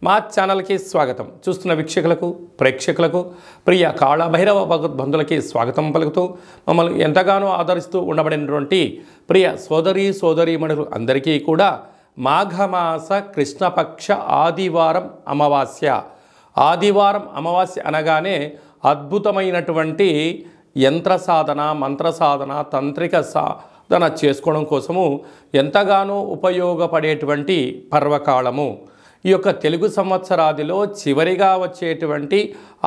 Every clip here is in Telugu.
మా ఛానల్కి స్వాగతం. చూస్తున్న వీక్షకులకు ప్రేక్షకులకు ప్రియ కాళభైరవ భగవద్బంధులకి స్వాగతం పలుకుతూ మమ్మల్ని ఎంతగానో ఆదరిస్తూ ఉండబడినటువంటి ప్రియ సోదరీమణులు అందరికీ కూడా మాఘమాస కృష్ణపక్ష ఆదివారం అమావాస్య అనగానే అద్భుతమైనటువంటి యంత్ర సాధన, మంత్ర సాధన, తంత్రిక సాధన చేసుకోవడం కోసము ఎంతగానో ఉపయోగపడేటువంటి పర్వకాలము. ఈ యొక్క తెలుగు సంవత్సరాదిలో చివరిగా వచ్చేటువంటి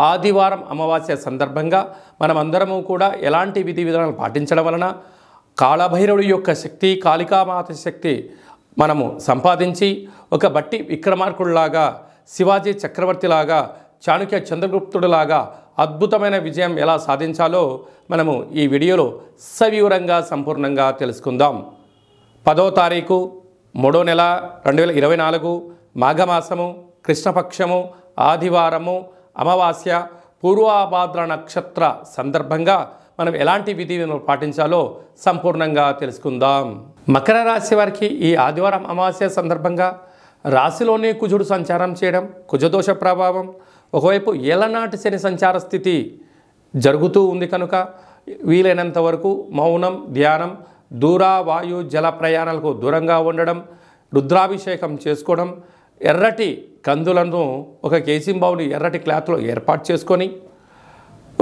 ఆదివారం అమావాస్య సందర్భంగా మనమందరము కూడా ఎలాంటి విధి విధానాలు పాటించడం వలన కాళభైరవుడి యొక్క శక్తి, కాళికామాత శక్తి మనము సంపాదించి ఒక బట్టి విక్రమార్కుడిలాగా, శివాజీ చక్రవర్తిలాగా, చాణక్య చంద్రగుప్తుడిలాగా అద్భుతమైన విజయం ఎలా సాధించాలో మనము ఈ వీడియోలో సవివరంగా సంపూర్ణంగా తెలుసుకుందాం. 10వ తారీఖు 3వ నెల 2024 మాఘమాసము, కృష్ణపక్షము, ఆదివారము, అమావాస్య, పూర్వాభాద్ర నక్షత్ర సందర్భంగా మనం ఎలాంటి విధి పాటించాలో సంపూర్ణంగా తెలుసుకుందాం. మకర రాశి వారికి ఈ ఆదివారం అమావాస్య సందర్భంగా రాశిలోనే కుజుడు సంచారం చేయడం, కుజదోష ప్రభావం, ఒకవైపు ఏలనాటి శని సంచార స్థితి జరుగుతూ ఉంది కనుక వీలైనంత వరకు మౌనం, ధ్యానం, దూర వాయు జల ప్రయాణాలకు దూరంగా ఉండడం, రుద్రాభిషేకం చేసుకోవడం, ఎర్రటి కందులను ఒక కేసింబావుని ఎర్రటి క్లాత్లో ఏర్పాటు చేసుకొని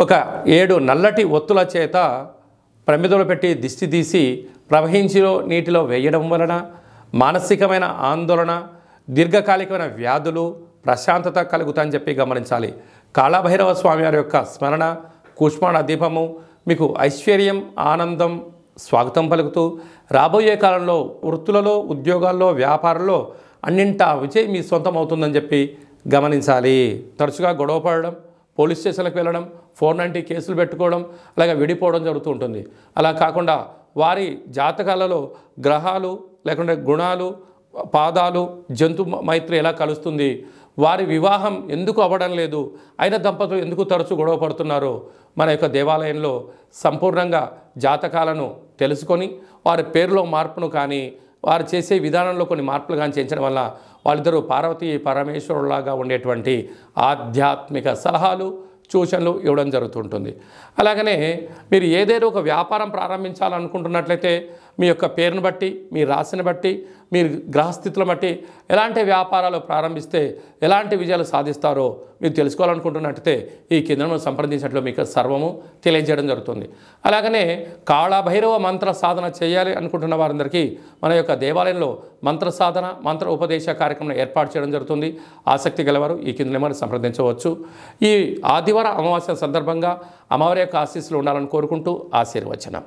ఒక 7 నల్లటి ఒత్తుల చేత ప్రమిదలో పెట్టి దిష్టి తీసి ప్రవహించిలో నీటిలో వేయడం వలన మానసికమైన ఆందోళన, దీర్ఘకాలికమైన వ్యాధులు, ప్రశాంతత కలుగుతాయని చెప్పి గమనించాలి. కాళభైరవ స్వామి వారి యొక్క స్మరణ, కూష్మాణ దీపము మీకు ఐశ్వర్యం, ఆనందం స్వాగతం పలుకుతూ రాబోయే కాలంలో వృత్తులలో, ఉద్యోగాల్లో, వ్యాపారంలో అన్నింటా విజయం మీ సొంతం అవుతుందని చెప్పి గమనించాలి. తరచుగా గొడవ పడడం, పోలీస్ స్టేషన్లకు వెళ్ళడం, 490 కేసులు పెట్టుకోవడం, అలాగే విడిపోవడం జరుగుతూ ఉంటుంది. అలా కాకుండా వారి జాతకాలలో గ్రహాలు లేకుంటే గుణాలు, పాదాలు, జంతు మైత్రి ఎలా కలుస్తుంది, వారి వివాహం ఎందుకు అవ్వడం లేదు, అయిన దంపతులు ఎందుకు తరచూ గొడవ పడుతున్నారో మన యొక్క దేవాలయంలో సంపూర్ణంగా జాతకాలను తెలుసుకొని వారి పేరులో మార్పును కానీ, వారు చేసే విధానంలో కొన్ని మార్పులు కానీ చేయించడం వల్ల వాళ్ళిద్దరూ పార్వతీ పరమేశ్వరులాగా ఉండేటువంటి ఆధ్యాత్మిక సలహాలు, సూచనలు ఇవ్వడం జరుగుతుంటుంది. అలాగనే మీరు ఏదైనా ఒక వ్యాపారం ప్రారంభించాలనుకుంటున్నట్లయితే మీ యొక్క పేరును బట్టి, మీ రాశిని బట్టి, మీరు గ్రహస్థితులను బట్టి ఎలాంటి వ్యాపారాలు ప్రారంభిస్తే ఎలాంటి విజయాలు సాధిస్తారో మీరు తెలుసుకోవాలనుకుంటున్నట్లయితే ఈ కేంద్రంలో సంప్రదించినట్లు మీకు సర్వము తెలియజేయడం జరుగుతుంది. అలాగనే కాళభైరవ మంత్ర సాధన చేయాలి అనుకుంటున్న వారందరికీ మన యొక్క దేవాలయంలో మంత్ర సాధన, మంత్ర ఉపదేశ కార్యక్రమం ఏర్పాటు చేయడం జరుగుతుంది. ఆసక్తి గలవారు ఈ కింద నెంబర్ని సంప్రదించవచ్చు. ఈ ఆదివారం అమావాస్య సందర్భంగా అమ్మవారి యొక్క ఆశీస్సులు ఉండాలని కోరుకుంటూ ఆశీర్వచనం.